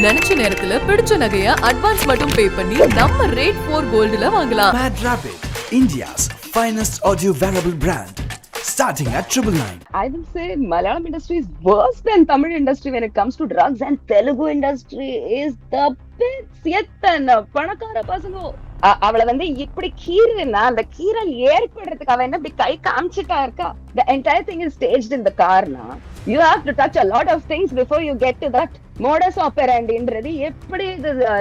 நினைச்ச நேரத்துல பிடிச்ச நகைய அட்வான்ஸ் மட்டும் பே பண்ணி நம்ம ரேட் 4 கோல்டுல வாங்கலாம். Mad Rapid, India's finest audio wearable brand, starting at 999. I will say Malayalam industry is worse than Tamil industry when it comes to drugs, and Telugu industry is the best yet. பணக்கார பசங்க அவளை வந்து இப்படி கீறுனா அந்த கீரல் ஏற்படுறதுக்கு அவ என்ன இப்படி கை காமிச்சிட்டா இருக்கா. The entire thing is staged in the car na. You have to touch a lot of things before you get to that modus operandiன்றது எப்படி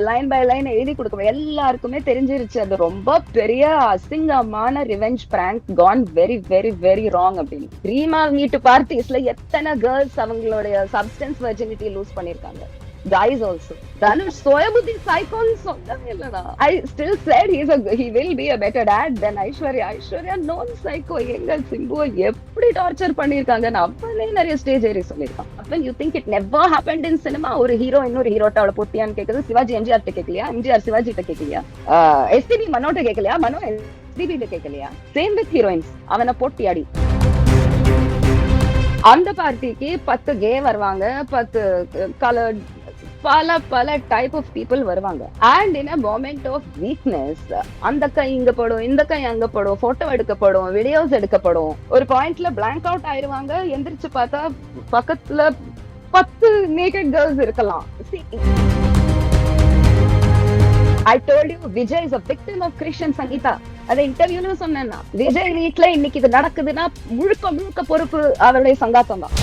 லைன் பை லைன் எழுதி கொடுக்க எல்லாருக்குமே தெரிஞ்சிருச்சு. அது ரொம்ப பெரிய அசிங்கமான revenge prank gone very very very wrong அப்படின்னு. ரீமா வீட்டு பார்ட்டிஸ்ல எத்தனை கேர்ள்ஸ் அவங்களுடைய சப்ஸ்டன்ஸ் வெர்ஜினிட்டி லூஸ் பண்ணிருக்காங்க. Guys also. Dhanush Soyabuddhi psycho சொல்லவே இல்லடா. I still said he will be a better dad than Aishwarya. Aishwarya known psycho. எங்க சிம்பு எப்படி டார்ச்சர் பண்ணிருக்காங்க அப்பவே நிறைய ஸ்டேஜ் ஏறி சொல்லிருக்கான். When you think it never happened in cinema, ஒரு ஹீரோ இன்னொரு ஹீரோட்ட அவளை பொட்டியான்னு கேக்குது. சிவாஜி எம்ஜிஆர் கிட்ட கேட்கலையா, எம்ஜிஆர் சிவாஜி கிட்ட கேட்கலையா, எஸ்பிபி மனோட்ட கேட்கலையா, மனோ எஸ்பிபி கிட்ட கேட்கலையா. சேம் வித் ஹீரோயின்ஸ், அவனை பொட்டியாடி. அந்த பார்ட்டிக்கு 10 கே வருவாங்க, 10 கலர்ட் பல டைப் ஆஃப் பீப்புள் வருவாங்க. And in a moment of weakness அந்த கை இங்க படும், இந்த கை அங்க படும், போட்டோ எடுக்கப்படும், வீடியோஸ் எடுக்கப்படும். ஒரு பாயிண்ட்ல பிளாங்க் அவுட் ஆயிருவாங்க. எந்திரிச்சு பார்த்தா பக்கத்துல 10 நேக்கட் கேர்ள்ஸ் இருக்கலாம். I told you Vijay is a victim of Christian Sangeeta. அத இன்டர்வியூல சொன்னேன்னா, விஜய் வீட்ல இன்னைக்கு இது நடக்குதுன்னா முழுக்க பொறுப்பு அவருடைய சங்காத்தம் தான்.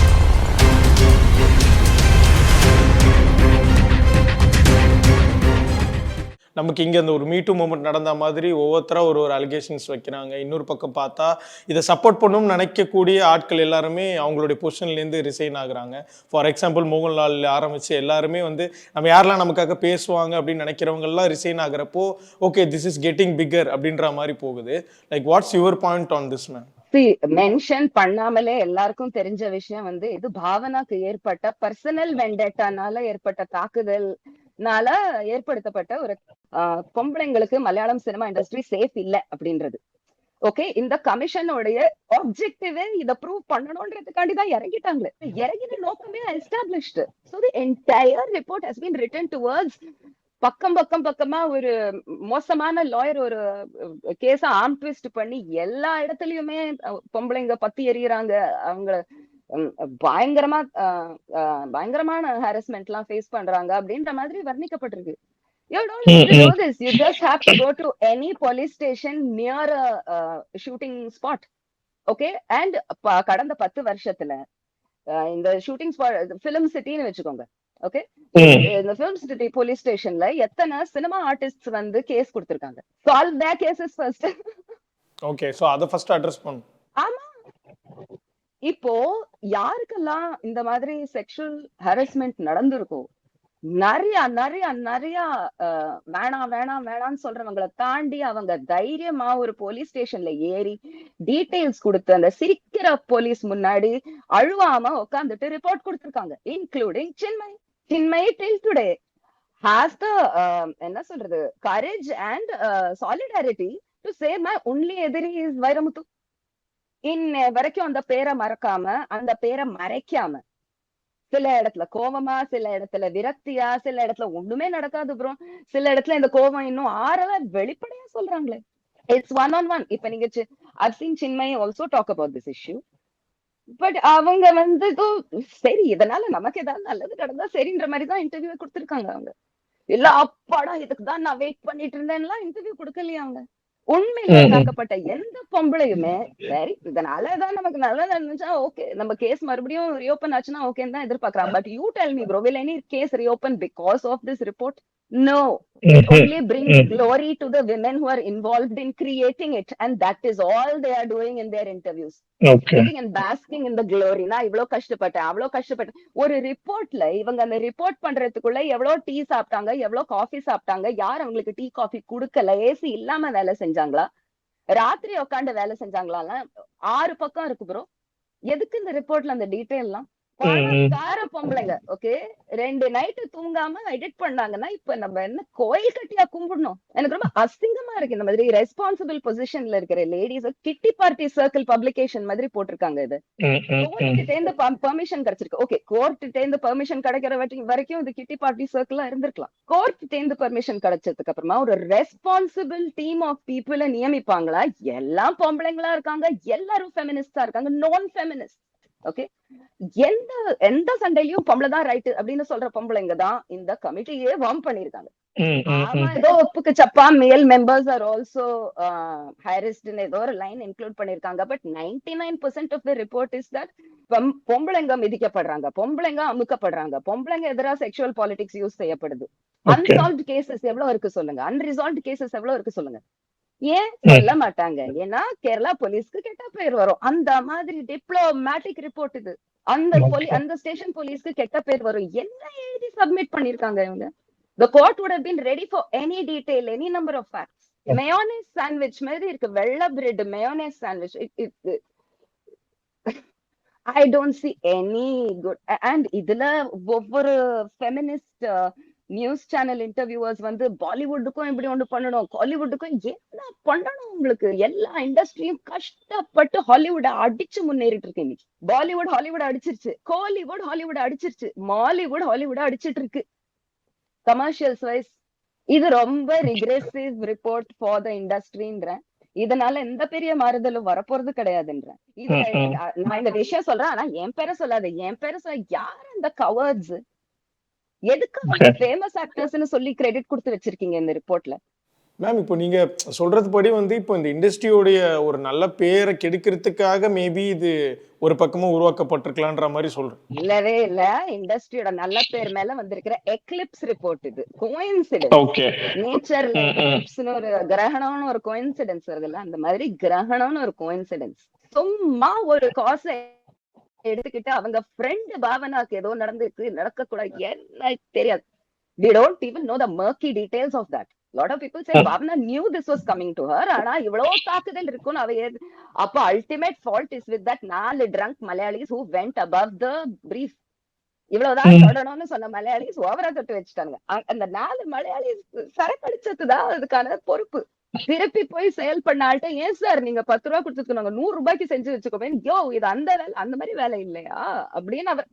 நமக்கு இங்கே அந்த ஒரு மீட்டு மூமெண்ட் நடந்த மாதிரி ஒவ்வொருத்தரா ஒரு அலிகேஷன்ஸ் வைக்கிறாங்க. இன்னொரு பக்கம் பார்த்தா இதை சப்போர்ட் பண்ணணும்னு நினைக்கக்கூடிய ஆட்கள் எல்லாருமே அவங்களுடைய பொசிஷன்லேருந்து ரிசைன் ஆகுறாங்க. ஃபார் எக்ஸாம்பிள் மோகன்லால் ஆரம்பித்து எல்லாருமே வந்து நம்ம யாரெல்லாம் நமக்காக பேசுவாங்க அப்படின்னு நினைக்கிறவங்கெல்லாம் ரிசைன் ஆகிறப்போ okay this is getting bigger அப்படின்ற மாதிரி போகுது. Like what's your point on this ma'am? Mention பண்ணாமலே எல்லாருக்கும் தெரிஞ்ச விஷயம் வந்து இது பாவனாக்கு ஏற்பட்ட பர்சனல் வெண்டேட்டானால ஏற்பட்ட தாக்குதல்னால ஏற்படுத்தப்பட்ட ஒரு பொம்பளைங்களுக்கு மலையாளம் சினிமா இண்டஸ்ட்ரி சேஃப் இல்ல அப்படின்றது. ஓகே, இந்த கமிஷனோடைய ஆப்ஜெக்டிவே இத ப்ரூவ் பண்ணணும்ன்றதுக்காண்டி தான் இறங்கிட்டாங்களே. இறங்கின நோக்கமே established. So the entire report has been return towards பக்கமா ஒரு மோசமான லாயர் ஒரு கேஸ ஆர்ம் ட்விஸ்ட் பண்ணி எல்லா இடத்துலயுமே பொம்பளைங்க பத்தி எறியறாங்க. அவங்க பயங்கரமான ஹாரஸ்மெண்ட் எல்லாம் ஃபேஸ் பண்றாங்க அப்படின்ற மாதிரி வர்ணிக்கப்பட்டிருக்கு. You don't need to know this. You just have to go to any police station near a shooting spot. Okay? And கடந்த 10 வருஷத்துல இந்த ஷூட்டிங் ஸ்பாட் ஃபிலிம் சிட்டின்னு வச்சுக்கோங்க. ஓகே, இந்த ஃபிலிம் சிட்டி போலீஸ் ஸ்டேஷன்ல எத்தனை சினிமா ஆர்டிஸ்ட்ஸ் வந்து கேஸ் கொடுத்திருக்காங்க. Solve their cases first. Okay, so அத ஃபர்ஸ்ட் அட்ரஸ் பண்ணு. ஆமா, இப்போ யாருக்கெல்லாம் இந்த மாதிரி செக்ஷுவல் ஹராஸ்மெண்ட் நடந்திருக்கோ நிறைய வேணாம்னு சொல்றவங்களை தாண்டி அவங்க தைரியமா ஒரு போலீஸ் ஸ்டேஷன்ல ஏறி டீடைல்ஸ் கொடுத்து அந்த சிரிக்கிற போலீஸ் முன்னாடி அழுவாம உட்காந்துட்டு ரிப்போர்ட் கொடுத்திருக்காங்க. Including Chinmayi till today has the என்ன சொல்றது courage and solidarity to say my only எதிரி is வைரமுத்து. இன்ன வரைக்கும் அந்த பேரை மறக்காம, அந்த பேரை மறைக்காம, சில இடத்துல கோவமா, சில இடத்துல விரக்தியா, சில இடத்துல ஒண்ணுமே நடக்காது ப்ரோ, சில இடத்துல இந்த கோவம் இன்னும் ஆறல வெளிப்படையா சொல்றாங்களே. It's one on one. இப்ப நீங்க I've seen Chinmay also talk about this issue. But அவங்க வந்து சரி இதனால நமக்கு ஏதாவது நல்லது நடந்தா சரின்ற மாதிரி தான் இன்டர்வியூ கொடுத்திருக்காங்க. அவங்க இல்ல அப்பாடா இதுக்கு தான் நான் வெயிட் பண்ணிட்டு இருந்தேன்லாம் இன்டர்வியூ கொடுக்கலையா. அவங்க உண்மையில தாக்கப்பட்ட எந்த பொம்பளையுமே சரி இதனாலதான் நமக்கு நல்லதா இருந்துச்சா ஓகே, நம்ம கேஸ் மறுபடியும் ரீஓபன் ஆச்சுன்னா ஓகேன்னு தான் எதிர்பார்க்கலாம். But you tell me bro, will any case reopen because of this report? No. It only brings glory to the women who are involved in creating it, and that is all they are doing in their interviews. Okay. Sitting and basking in the glory. நான் இவ்ளோ கஷ்டப்பட்டேன், அவ்ளோ கஷ்டப்பட்டேன். ஒரு ரிப்போர்ட்ல இவங்க அந்த report பண்றதுக்குள்ள எவ்வளவு tea சாப்பிட்டாங்க, எவ்வளவு காஃபி சாப்பிட்டாங்க, யார் அவங்களுக்கு டீ காஃபி குடுக்கல, ஏசி இல்லாம வேலை செஞ்சாங்களா, ராத்திரி உட்காந்து வேலை செஞ்சாங்களா, 6 பக்கம் இருக்கு ப்ரோ. எதுக்கு இந்த ரிப்போர்ட்ல அந்த டீடைல் எல்லாம்? பணக்கார பொம்பளைங்க ஓகே 2 நைட்டு தூங்காம எடிட் பண்ணாங்கன்னா இப்ப நம்ம என்ன கோயில் கட்டியா கும்பிடணும்? எனக்கு ரொம்ப அசிங்கமா இருக்கு இந்த மாதிரி ரெஸ்பான்சிபிள் பொசிஷன்ல இருக்கிற லேடிஸ் கிட்டி பார்ட்டி சர்க்கிள் பப்ளிகேஷன் மாதிரி போட்டிருக்காங்க. இது கோர்ட்டுட்டே இருந்து பெர்மிஷன் கிடைச்சிருக்கு. ஓகே கோர்ட்டுட்டே இருந்து பெர்மிஷன் கிடைக்கிற வரைக்கும் இது கிட்டி பார்ட்டி சர்க்கிளா இருந்திருக்கலாம். கோர்ட்டுட்டே இருந்து பெர்மிஷன் கிடைச்சதுக்கு அப்புறமா ஒரு ரெஸ்பான்சிபிள் டீம் ஆஃப் பீப்புளை நியமிப்பாங்களா? எல்லாம் பொம்பளைங்களா இருக்காங்க, எல்லாரும் ஃபெமினிஸ்டா இருக்காங்க, நான் ஃபெமினிஸ்ட். ஓகே எந்த எந்த சண்டையிலயும் பொம்பளை தான் ரைட் அப்படின்னு சொல்ற பொம்பளைங்க தான் இந்த கமிட்டியே வார்ம் பண்ணிருக்காங்க. ஆமா ஏதோ ஒப்புக்கு சப்பா மேல் மெம்பர்ஸ் ஆர் ஆல்சோ ஹைரிஸ்ட்னு ஏதோ ஒரு லைன் இன்க்ளூட் பண்ணிருக்காங்க. But 99% of the report is that பொம்பளைங்க மிதிக்கப்படுறாங்க, பொம்பளைங்க அமுக்கப்படுறாங்க, பொம்பளைங்க எதிராக செக்ஷுவல் பாலிடிக்ஸ் யூஸ் செய்யப்படுது. அன்சால்வ்ட் கேசஸ் எவ்வளவு இருக்கு சொல்லுங்க, அன்ரிசால்வ்ட் கேசஸ் எவ்வளவு இருக்கு சொல்லுங்க. ஏன் சொல்ல மாட்டாங்க? ஏன்னா கேரளா போலீஸ்க்கு கெட்ட பேர் வரும். அந்த மாதிரி டிப்ளோமேட்டிக் ரிப்போர்ட் இது. அந்த ஸ்டேஷன் போலீஸ்க்கு கெட்ட பேர் வரும். என்ன எழுதி சப்மிட் பண்ணிருக்காங்க இவங்க? The court would have been ready for any detail, any number of facts. Mayonnaise sandwich மாதிரி இருக்கு, வெள்ள bread mayonnaise sandwich. I don't see any good. And இதுல ஒவ்வொரு ஃபெமினிஸ்ட் நியூஸ் சேனல் இன்டர்வியூவர்ஸ் வந்து பாலிவுட்டுக்கும் இப்படி ஒண்ணு பண்ணணும், காலிவுட்டுக்கும் என்ன பண்ணணும்? உங்களுக்கு எல்லா இண்டஸ்ட்ரியும் கஷ்டப்பட்டு ஹாலிவுட் அடிச்சு முன்னேறிட்டு இருக்கு. இன்னைக்கு பாலிவுட் ஹாலிவுட் அடிச்சிருச்சு, கோலிவுட் ஹாலிவுட் அடிச்சிருச்சு, மாலிவுட் ஹாலிவுட் அடிச்சிட்டு இருக்கு கமர்ஷியல்ஸ் வைஸ். இது ரொம்ப ரிக்ரெசிவ் ரிப்போர்ட் ஃபார் த இண்டஸ்ட்ரின்ற. இதனால எந்த பெரிய மாறுதலும் வரப்போறது கிடையாதுன்ற. இது நான் இந்த விஷயம் சொல்றேன், ஆனா என் பேரை சொல்லாத, என் பேரை சொல்ல. யார் அந்த கவர்ட்ஸ்? எதுக்கு ஃபேமஸ் ஆக்டர்ஸ்னு சொல்லி கிரெடிட் கொடுத்து வச்சிருக்கீங்க இந்த ரிப்போர்ட்ல? மேம் இப்போ நீங்க சொல்றது படி வந்து இப்போ இந்த இண்டஸ்ட்ரியோடைய ஒரு நல்ல பேரை கெடுக்கிறதுக்காக மேபி இது ஒரு பக்கமா உருவாக்கப்பட்டிருக்கலான்ற மாதிரி சொல்றேன். இல்லவே இல்ல, இண்டஸ்ட்ரியோட நல்ல பேர் மேல வந்திருக்கிற எக்லிப்ஸ் ரிப்போர்ட் இது. கோயின்சிடென்ஸ். நேச்சர்ல எக்லிப்ஸ்னு ஒரு கிரகணம்னு ஒரு கோயின்சிடென்ஸ் வருதுல்ல, அந்த மாதிரி கிரகணம்னு ஒரு கோயின்சிடென்ஸ். சும்மா ஒரு காசை எடுத்துக்கிட்டு அவங்க ஃப்ரெண்ட் பாவனாக்கு ஏதோ நடக்க கூடாது என்ன தெரியாது. We don't even know the murky details of that. Lot of people say Bhavana knew this was coming to her. ஆனா இவ்வளவு தாக்குதல் இருக்குன்னு அவ அப்ப ultimate fault is with that 4 drunk Malayalis who went above the brief. இவ்வளவுதான் தொடணும்னு சொன்ன மலையாளிஸ் ஓவரா தொட்டு வச்சுட்டாங்க. அந்த 4 மலையாளிஸ் சரக்கு அடிச்சதுதான் அதுக்கான பொறுப்பு. திருப்பி போய் செயல் பண்ண ஆள்கிட்ட ஏன் சார் நீங்க 10 ரூபாய் கொடுத்துருக்கு, நாங்க 100 ரூபாய்க்கு செஞ்சு வச்சுக்கோமே, யோ இது அந்த வேலை அந்த மாதிரி வேலை இல்லையா அப்படின்னு அவர்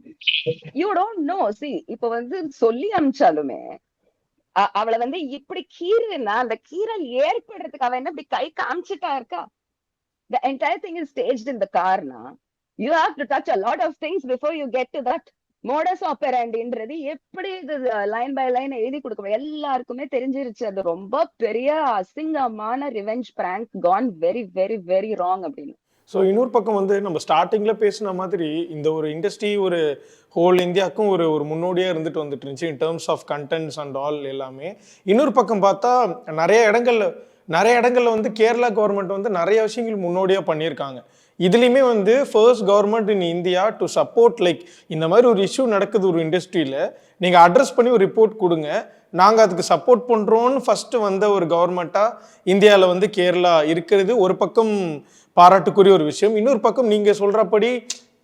யூ டோன்ட் நோ. சி இப்ப வந்து சொல்லி அனுப்பிச்சாலுமே அவளை வந்து இப்படி கீறுனா அந்த கீரல் ஏற்படுறதுக்கு அவ என்ன இப்படி கை காமிச்சிட்டா இருக்கா? The entire thing is staged in the car na. You have to touch a lot of things before you get to that. Modus ஆப்பரண்டின்றது எப்படி இது லைன் பை லைன் எழுதி கொடுக்கணும் எல்லாருக்குமே தெரிஞ்சிருச்சு. அது ரொம்ப பெரிய அசிங்கமான revenge prank gone very very very wrong அப்படின்னு. ஸோ இன்னொரு பக்கம் வந்து நம்ம ஸ்டார்டிங்கில் பேசின மாதிரி இந்த ஒரு இண்டஸ்ட்ரி ஒரு ஹோல் இந்தியாவுக்கும் ஒரு முன்னோடியாக இருந்துட்டு வந்துட்டு இருந்துச்சு in terms of contents and all எல்லாமே. இன்னொரு பக்கம் பார்த்தா நிறைய இடங்கள்ல வந்து கேரளா கவர்மெண்ட் வந்து நிறைய விஷயங்கள் முன்னோடியாக பண்ணியிருக்காங்க. இதுலேயுமே வந்து first government in India to support like இந்த மாதிரி ஒரு இஷ்யூ நடக்குது ஒரு இண்டஸ்ட்ரியில், நீங்கள் அட்ரஸ் பண்ணி ஒரு ரிப்போர்ட் கொடுங்க, நாங்கள் அதுக்கு சப்போர்ட் பண்ணுறோன்னு ஃபஸ்ட்டு வந்த ஒரு கவர்மெண்ட்டாக இந்தியாவில் வந்து கேரளா இருக்கிறது ஒரு பக்கம் பாராட்டுக்குரிய ஒரு விஷயம். இன்னொரு பக்கம் நீங்கள் சொல்கிறபடி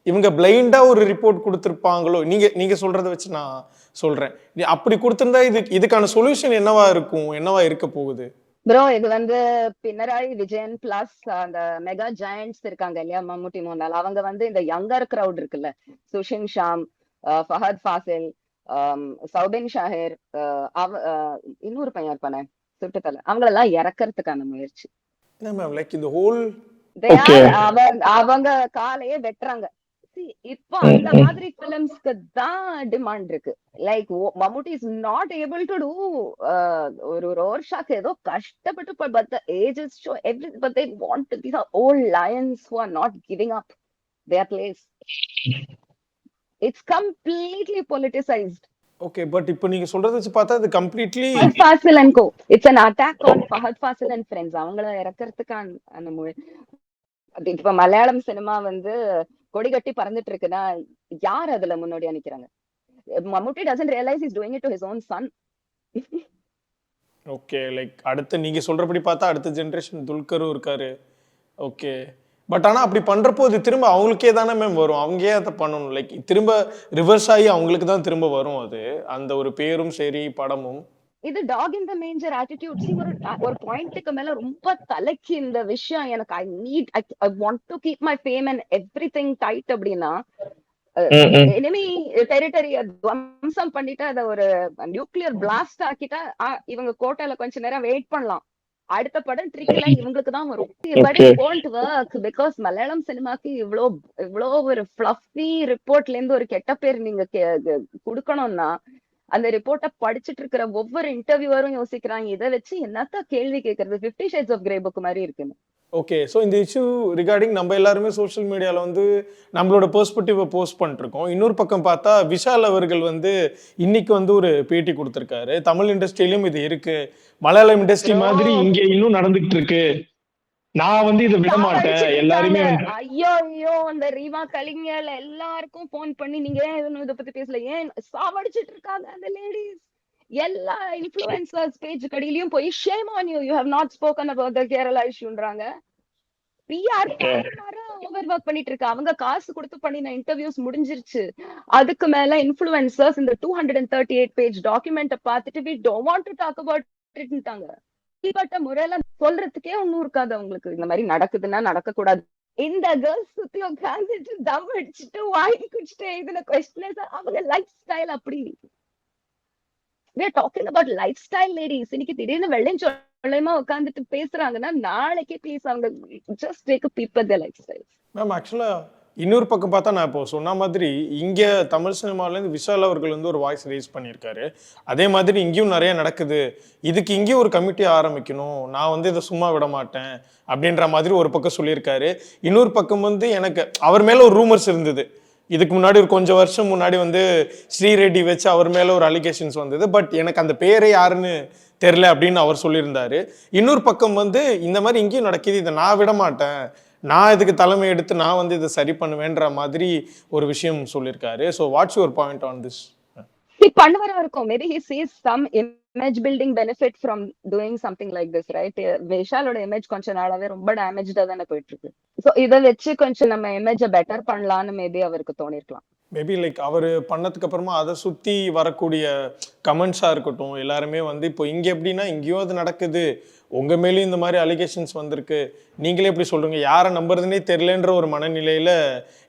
இவங்க பிளைண்டாக ஒரு ரிப்போர்ட் கொடுத்துருப்பாங்களோ, நீங்கள் சொல்கிறத வச்சு நான் சொல்கிறேன். அப்படி கொடுத்துருந்தா இதுக்கான சொல்யூஷன் என்னவா இருக்க போகுது? ப்ரோ இது வந்து பினராயி விஜயன் பிளஸ் அந்த மெகா ஜாயண்ட்ஸ் இருக்காங்க இல்லையா, மம்முட்டி மோகன்லால், அவங்க வந்து இந்த யங்கர் கிரவுட் இருக்குல்ல, சுஷின் ஷாம், ஃபஹத் ஃபாசில், சௌபின் ஷாஹிர், இன்னொரு பையன் இருப்பானே சுட்டுத்தலை, அவங்களெல்லாம் இறக்கறதுக்கான முயற்சி. அவங்க காலையே வெட்டுறாங்க. இப்போ அந்த மாதிரி பிலிம்ஸ்க்கு தான் டிமாண்ட் இருக்கு. Like Mammootty is not able to do ஒரு ரோர்ஷாக் ஏதோ கஷ்டப்பட்டு but the ages show everything, but they want to, these are old lions who are not giving up their place. It's completely politicized. Okay, but இப்போ நீங்க சொல்றது வச்சு பார்த்தா அது completely Fasil and Co. It's an attack on Fahad Fasil and friends. அவங்கள இறக்கிறதுக்கு அந்த இப்ப மலையாளம் சினிமா வந்து கொடி கட்டி பறந்துட்டு இருக்குன்னா யார் அதுல முன்னோடியா நிக்கிறாங்க? மம்முட்டி doesn't realize he's doing it to his own son. Okay, like அடுத்து நீங்க சொல்றபடி பார்த்தா அடுத்த ஜெனரேஷன் துல்கரும் இருக்காரு. ஓகே, பட் ஆனா அப்படி பண்றப்போ இது திரும்ப அவங்களுக்கே தானே மேம் வரும். அவங்க ஏன் அத பண்ணணும்? லைக் திரும்ப ரிவர்ஸ் ஆகி அவங்களுக்கு தான் திரும்ப வரும் அது. அந்த ஒரு பேரும் சரி, படமும். இது talk in the manager attitude. See ஒரு பாயிண்ட்டுக்கு மேல ரொம்ப தலைக்கு இந்த விஷயம் எனக்கு I want to keep my fame and everything tight அப்படின்னா எனிமி டெரிட்டரிய துவம்சம் பண்ணிட்டு அத ஒரு நியூக்ளியர் பிளாஸ்ட் ஆக்கிட்டா இவங்க கோட்டையில கொஞ்ச நேரம் வெயிட் பண்ணலாம். அடுத்த படம் ட்ரிக்ல இவங்களுக்கு தான் வரும். But it won't work because Malayalam சினிமாக்கு இவ்ளோ ஒரு ஃப்ளஃபி ரிப்போர்ட்ல இருந்து ஒரு கெட்ட பேர் நீங்க குடுக்கணும்னா அந்த ரிப்போர்ட்ட படிச்சிட்டு இருக்கிற ஒவ்வொரு இன்டர்வியூவரும் யோசிக்கிறாங்க இதை வச்சு என்னத்த கேள்வி கேட்கறது. 50 Shades of Grey புக் மாதிரி இருக்குன்னு. ஓகே. ஸோ இந்த இஷ்யூ ரிகார்டிங் நம்ம எல்லாருமே சோஷியல் மீடியாவில் வந்து நம்மளோட பெர்ஸ்பெக்டிவை போஸ்ட் பண்ணிருக்கோம். இன்னொரு பக்கம் பார்த்தா விஷால் அவர்கள் வந்து இன்னைக்கு வந்து ஒரு பேட்டி கொடுத்துருக்காரு. தமிழ் இண்டஸ்ட்ரியிலும் இது இருக்கு, மலையாளம் இண்டஸ்ட்ரி மாதிரி இங்கே இன்னும் நடந்துகிட்டு இருக்கு, நான் வந்து இதை விட மாட்டேன் எல்லாருமே. ஐயோ ஐயோ அந்த ரீமா கலிங்கல் எல்லாருக்கும் போன் பண்ணி நீங்க ஏன் இதை பத்தி பேசல, ஏன் சாவடிச்சிட்டு இருக்காங்க அந்த லேடிஸ். எல்லா இன்ஃப்ளூயன்சர்ஸ் பேஜ் கடையிலயும் போய் shame on you have not spoken about the Kerala இஷ்யூன்றாங்க. பிஆர் ஓவர் ஒர்க் பண்ணிட்டு இருக்கு. அவங்க காசு கொடுத்து பண்ணின இன்டர்வியூஸ் முடிஞ்சிருச்சு. அதுக்கு மேல இன்ஃப்ளூயன்சர்ஸ் இந்த 238 பேஜ் டாக்குமெண்ட்டை பார்த்துட்டு we don't want to talk about it-ன்ட்டாங்க. இப்பட்ட முறையில சொல்றதுக்கே ஒண்ணும் இருக்காது அவங்களுக்கு. இந்த மாதிரி நடக்குதுன்னா நடக்க கூடாது. இந்த கேர்ள்ஸ் சுத்தி உட்காந்துட்டு தம் அடிச்சுட்டு வாங்கி குடிச்சிட்டு இதுல கொஸ்டின் அவங்க லைஃப் ஸ்டைல் அப்படி. we are talking about lifestyle ladies. இன்னைக்கு திடீர்னு வெள்ளம் சொல்லையுமா உட்காந்துட்டு பேசுறாங்கன்னா நாளைக்கே ப்ளீஸ் அவங்க just take a peep at their lifestyles. Ma'am ஆக்சுவலாக இன்னொரு பக்கம் பார்த்தா நான் இப்போ சொன்ன மாதிரி இங்கே தமிழ் சினிமாவிலேருந்து விஷால் அவர்கள் வந்து ஒரு வாய்ஸ் ரேஸ் பண்ணியிருக்காரு. அதே மாதிரி இங்கேயும் நிறைய நடக்குது, இதுக்கு இங்கேயும் ஒரு கமிட்டி ஆரம்பிக்கணும், நான் வந்து இதை சும்மா விட மாட்டேன் அப்படின்ற மாதிரி ஒரு பக்கம் சொல்லியிருக்காரு. இன்னொரு பக்கம் வந்து எனக்கு அவர் மேலே ஒரு ரூமர்ஸ் இருந்தது. இதுக்கு முன்னாடி ஒரு கொஞ்சம் வருஷம் முன்னாடி வந்து ஸ்ரீரெட்டி வச்சு அவர் மேலே ஒரு அலிகேஷன்ஸ் வந்தது. பட் எனக்கு அந்த பேரே யாருன்னு தெரில அப்படின்னு அவர் சொல்லியிருந்தாரு. இன்னொரு பக்கம் வந்து இந்த மாதிரி இங்கேயும் நடக்குது, இதை நான் விட மாட்டேன், நான் இதுக்கு தலைமை எடுத்து நான் வந்து இதை சரி பண்ணுவேன்ற மாதிரி ஒரு விஷயம் சொல்லியிருக்காரு. So what's your point on this? பண்ணுவரா இருக்கும். Maybe he sees some image building benefit from doing something like this, right? விஷாலோட இமேஜ் கொஞ்ச நாளாவே ரொம்ப டேமேஜ்டா தானே போயிட்டு இருக்கு. ஸோ இதை வச்சு கொஞ்சம் நம்ம இமேஜை பெட்டர் பண்ணலான்னு மேபி அவருக்கு தோணிருக்கலாம். மேபி லைக் அவர் பண்ணதுக்கு அப்புறமா அதை சுற்றி வரக்கூடிய கமெண்ட்ஸாக இருக்கட்டும், எல்லாருமே வந்து இப்போ இங்கே எப்படின்னா இங்கேயும் அது நடக்குது, உங்கள் மேலேயும் இந்த மாதிரி அலிகேஷன்ஸ் வந்திருக்கு, நீங்களே எப்படி சொல்கிறீங்க, யாரை நம்புறதுனே தெரியலன்ற ஒரு மனநிலையில்